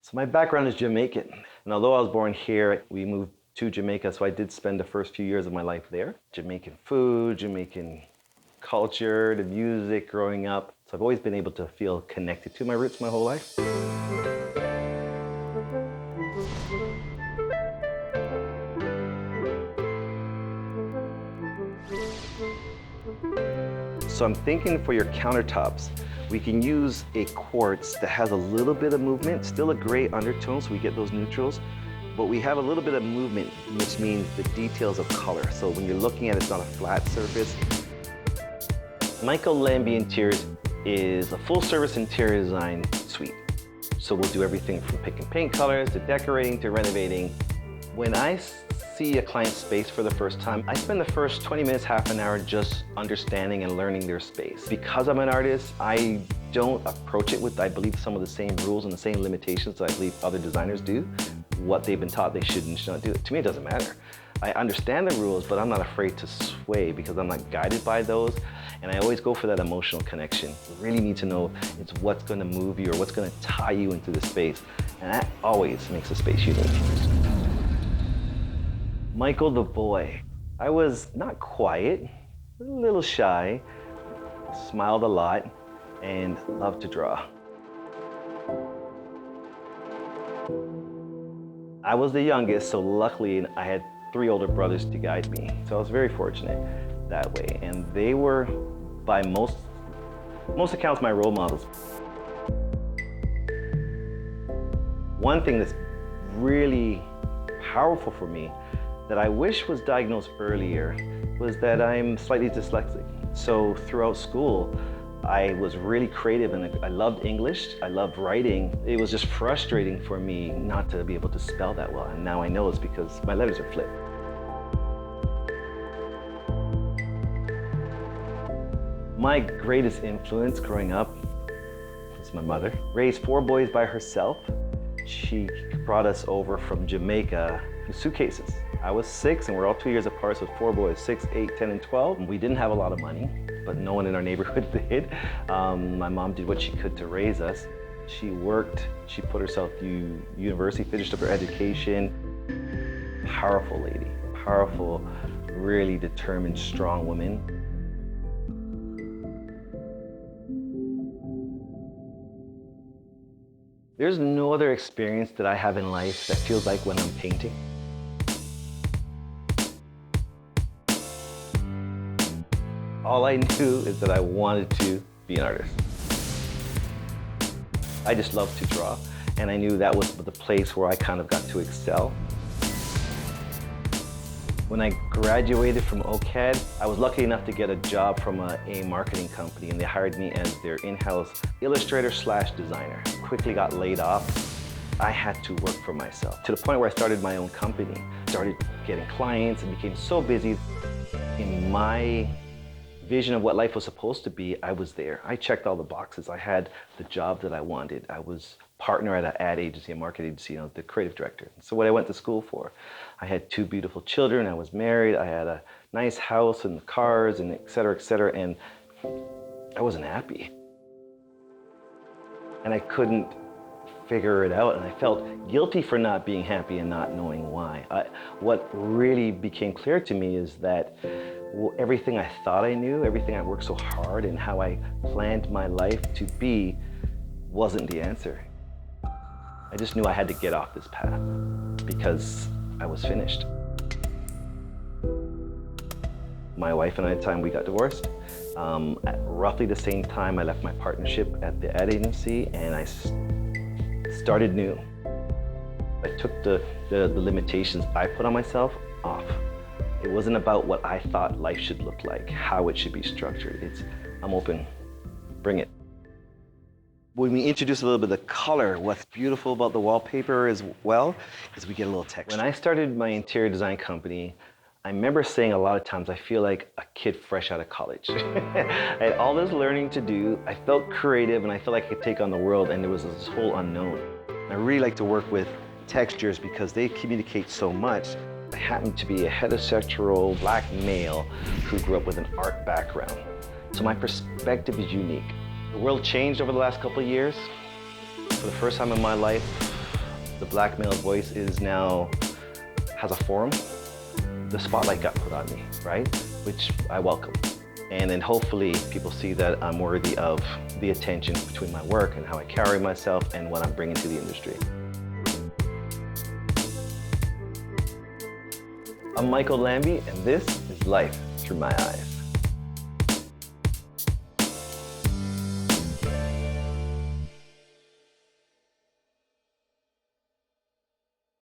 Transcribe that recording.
So my background is Jamaican. And although I was born here, we moved to Jamaica, so I did spend the first few years of my life there. Jamaican food, Jamaican culture, the music growing up. So I've always been able to feel connected to my roots my whole life. So I'm thinking for your countertops, we can use a quartz that has a little bit of movement, still a gray undertone, so we get those neutrals, but we have a little bit of movement, which means the details of color. So when you're looking at it, it's not a flat surface. Micheal Lambie Interiors is a full-service interior design suite. So we'll do everything from pick and paint colors, to decorating, to renovating. When I see a client's space for the first time, I spend the first 20 minutes, half an hour just understanding and learning their space. Because I'm an artist, I don't approach it with, I believe, some of the same rules and the same limitations that I believe other designers do. What they've been taught they should and should not do. To me, it doesn't matter. I understand the rules, but I'm not afraid to sway because I'm not guided by those. And I always go for that emotional connection. You really need to know it's what's going to move you or what's going to tie you into the space. And that always makes a space unique. Micheal the boy. I was not quiet, a little shy, smiled a lot, and loved to draw. I was the youngest, so luckily I had 3 older brothers to guide me. So I was very fortunate that way. And they were, by most accounts, my role models. One thing that's really powerful for me that I wish was diagnosed earlier was that I'm slightly dyslexic. So throughout school, I was really creative and I loved English, I loved writing. It was just frustrating for me not to be able to spell that well. And now I know it's because my letters are flipped. My greatest influence growing up was my mother. Raised 4 boys by herself. She brought us over from Jamaica with suitcases. I was 6 and we're all 2 years apart, so 4 boys, 6, 8, 10, and 12. We didn't have a lot of money, but no one in our neighborhood did. My mom did what she could to raise us. She worked, she put herself through university, finished up her education. Powerful lady, powerful, really determined, strong woman. There's no other experience that I have in life that feels like when I'm painting. All I knew is that I wanted to be an artist. I just loved to draw, and I knew that was the place where I kind of got to excel. When I graduated from OCAD, I was lucky enough to get a job from a marketing company, and they hired me as their in-house illustrator/designer. Quickly got laid off. I had to work for myself, to the point where I started my own company, started getting clients, and became so busy. In my vision of what life was supposed to be, I was there. I checked all the boxes. I had the job that I wanted. I was partner at an ad agency, a market agency, I was the creative director. So what I went to school for. I had 2 beautiful children, I was married, I had a nice house and cars and et cetera, and I wasn't happy. And I couldn't figure it out, and I felt guilty for not being happy and not knowing why. What really became clear to me is that everything I thought I knew, everything I worked so hard and how I planned my life to be wasn't the answer. I just knew I had to get off this path because I was finished. My wife and I, at the time we got divorced. At roughly the same time, I left my partnership at the ad agency and I started new. I took the limitations I put on myself off. It wasn't about what I thought life should look like, how it should be structured. It's, I'm open, bring it. When we introduce a little bit of the color, what's beautiful about the wallpaper as well is we get a little texture. When I started my interior design company, I remember saying a lot of times, I feel like a kid fresh out of college. I had all this learning to do. I felt creative and I felt like I could take on the world, and there was this whole unknown. I really like to work with textures because they communicate so much. I happen to be a heterosexual black male who grew up with an art background. So my perspective is unique. The world changed over the last couple of years. For the first time in my life, the black male voice is now, has a forum, the spotlight got put on me, right? Which I welcome. And then hopefully people see that I'm worthy of the attention between my work and how I carry myself and what I'm bringing to the industry. I'm Micheal Lambie, and this is Life Through My Eyes.